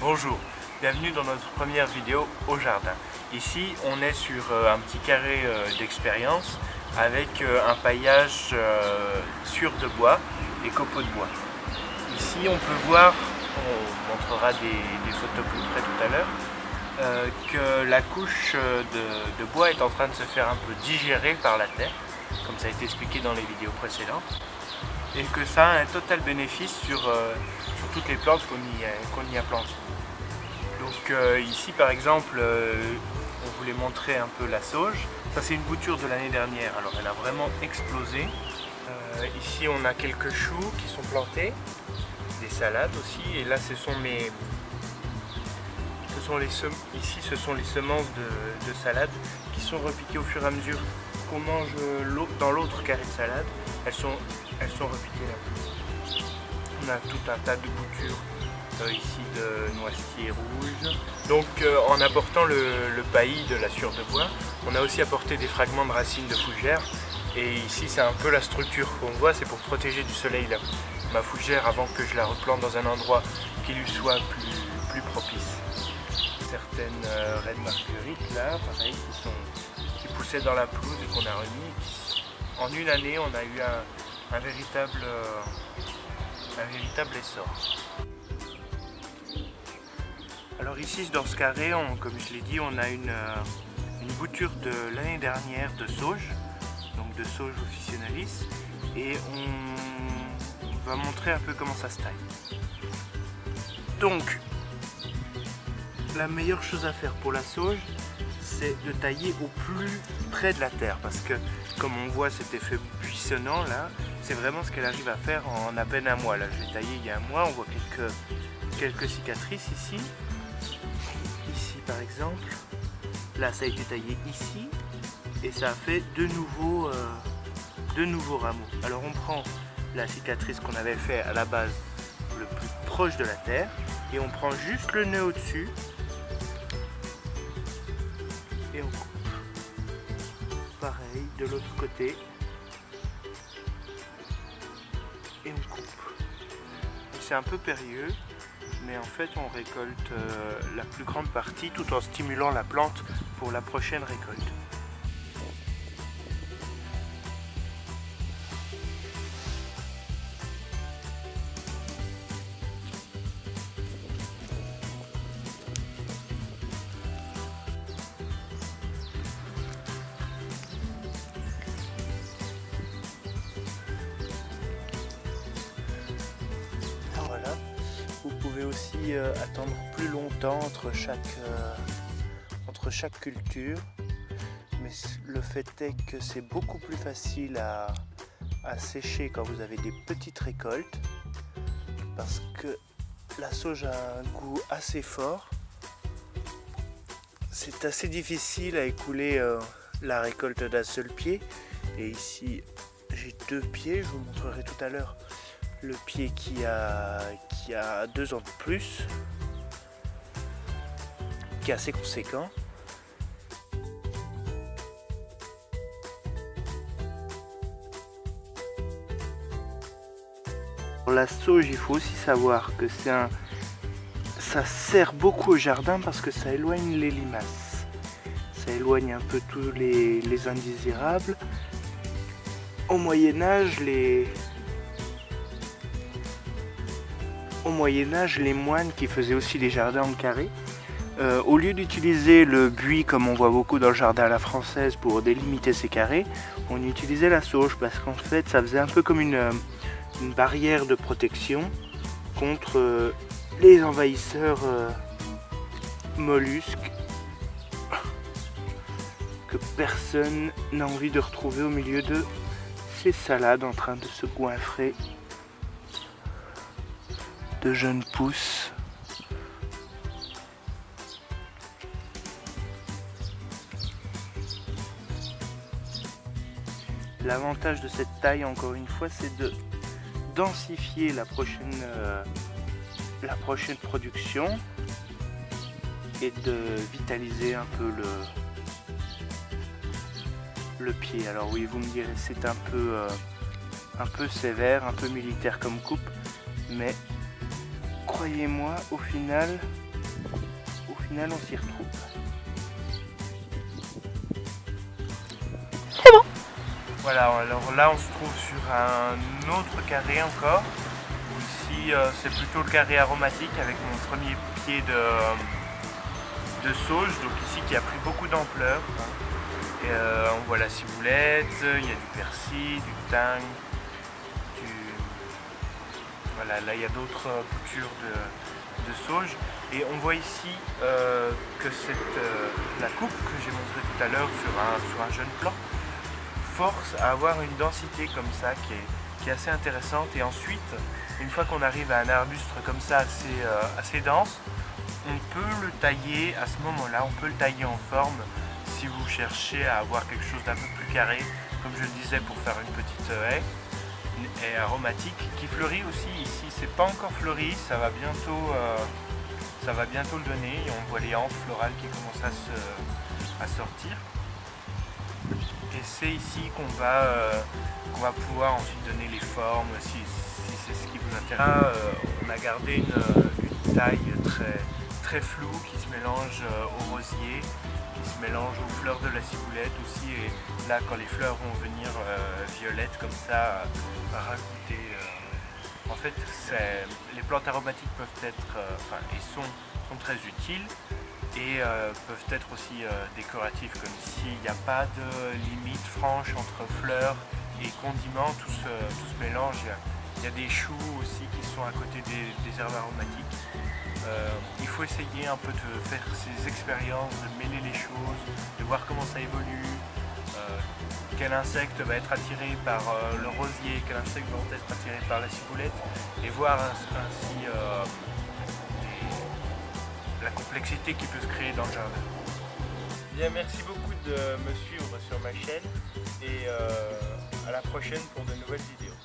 Bonjour, bienvenue dans notre première vidéo au jardin. Ici on est sur un petit carré d'expérience avec un paillage sur de bois et copeaux de bois. Ici on peut voir, on montrera des photos plus près tout à l'heure, que la couche de bois est en train de se faire un peu digérer par la terre, comme ça a été expliqué dans les vidéos précédentes, et que ça a un total bénéfice sur toutes les plantes qu'on y a plantées. Donc ici par exemple, on voulait montrer un peu la sauge. Ça c'est une bouture de l'année dernière, alors elle a vraiment explosé. Ici on a quelques choux qui sont plantés, des salades aussi, et là ce sont ici ce sont les semences de salade qui sont repiquées au fur et à mesure qu'on mange dans l'autre carré de salade. Elles sont repiquées là. On a tout un tas de boutures ici de noisetiers rouges. Donc en apportant le paillis de la sciure de bois, on a aussi apporté des fragments de racines de fougère. Et ici c'est un peu la structure qu'on voit, c'est pour protéger du soleil ma fougère avant que je la replante dans un endroit qui lui soit plus propice. Certaines reines marguerites là, pareil, qui poussaient dans la pelouse et qu'on a remis. En une année on a eu un véritable essor. Alors ici dans ce carré, comme je l'ai dit, on a une bouture de l'année dernière de sauge, donc de sauge officinalis, et on va montrer un peu comment ça se taille. Donc la meilleure chose à faire pour la sauge, c'est de tailler au plus près de la terre, parce que comme on voit cet effet buissonnant là, c'est vraiment ce qu'elle arrive à faire en à peine un mois. Là je l'ai taillé il y a un mois, on voit quelques cicatrices ici. Ici par exemple, là ça a été taillé ici et ça a fait de nouveaux rameaux. Alors on prend la cicatrice qu'on avait fait à la base le plus proche de la terre et on prend juste le nœud au-dessus et on coupe. Pareil de l'autre côté et on coupe. C'est un peu périlleux, mais en fait on récolte la plus grande partie tout en stimulant la plante pour la prochaine récolte. Voilà. Vous pouvez aussi attendre plus longtemps entre chaque culture, mais le fait est que c'est beaucoup plus facile à sécher quand vous avez des petites récoltes, parce que la sauge a un goût assez fort. C'est assez difficile à écouler la récolte d'un seul pied, et ici j'ai deux pieds, je vous montrerai tout à l'heure le pied qui a 2 ans de plus, qui est assez conséquent. Pour la sauge, il faut aussi savoir que ça sert beaucoup au jardin parce que ça éloigne les limaces. Ça éloigne un peu tous les indésirables. Au Moyen-Âge, les moines qui faisaient aussi les jardins en carré, au lieu d'utiliser le buis comme on voit beaucoup dans le jardin à la française pour délimiter ces carrés, on utilisait la sauge parce qu'en fait ça faisait un peu comme une barrière de protection contre les envahisseurs mollusques que personne n'a envie de retrouver au milieu de ces salades en train de se goinfrer de jeunes pousses. L'avantage de cette taille, encore une fois, c'est de densifier la prochaine production et de vitaliser un peu le pied. Alors oui, vous me direz, c'est un peu sévère, un peu militaire comme coupe, mais croyez-moi, au final, final on s'y retrouve. C'est bon. Voilà, alors là on se trouve sur un autre carré encore. Ici c'est plutôt le carré aromatique avec mon premier pied de sauge, donc ici qui a pris beaucoup d'ampleur. Et on voit la ciboulette, il y a du persil, du thym, voilà, là il y a d'autres boutures de sauge. Et on voit ici que la coupe que j'ai montrée tout à l'heure sur un jeune plant force à avoir une densité comme ça qui est assez intéressante. Et ensuite, une fois qu'on arrive à un arbuste comme ça assez dense, on peut le tailler à ce moment-là, on peut le tailler en forme si vous cherchez à avoir quelque chose d'un peu plus carré, comme je le disais, pour faire une petite haie, une haie aromatique qui fleurit aussi ici. C'est pas encore fleuri, ça va bientôt le donner. Et on voit les hampes florales qui commencent à sortir. Et c'est ici qu'on va pouvoir ensuite donner les formes, si c'est ce qui vous intéresse. On a gardé une taille très floue qui se mélange au rosier, qui se mélange aux fleurs de la ciboulette aussi. Et là, quand les fleurs vont venir violettes comme ça, rajouter. En fait, les plantes aromatiques peuvent être, sont très utiles. Et peuvent être aussi décoratifs, comme ici. Il n'y a pas de limite franche entre fleurs et condiments, tout se mélange. Il y a des choux aussi qui sont à côté des herbes aromatiques. Il faut essayer un peu de faire ces expériences, de mêler les choses, de voir comment ça évolue, quel insecte va être attiré par le rosier, quel insecte va être attiré par la ciboulette, et voir ainsi la complexité qui peut se créer dans le jardin. Bien, merci beaucoup de me suivre sur ma chaîne et à la prochaine pour de nouvelles vidéos.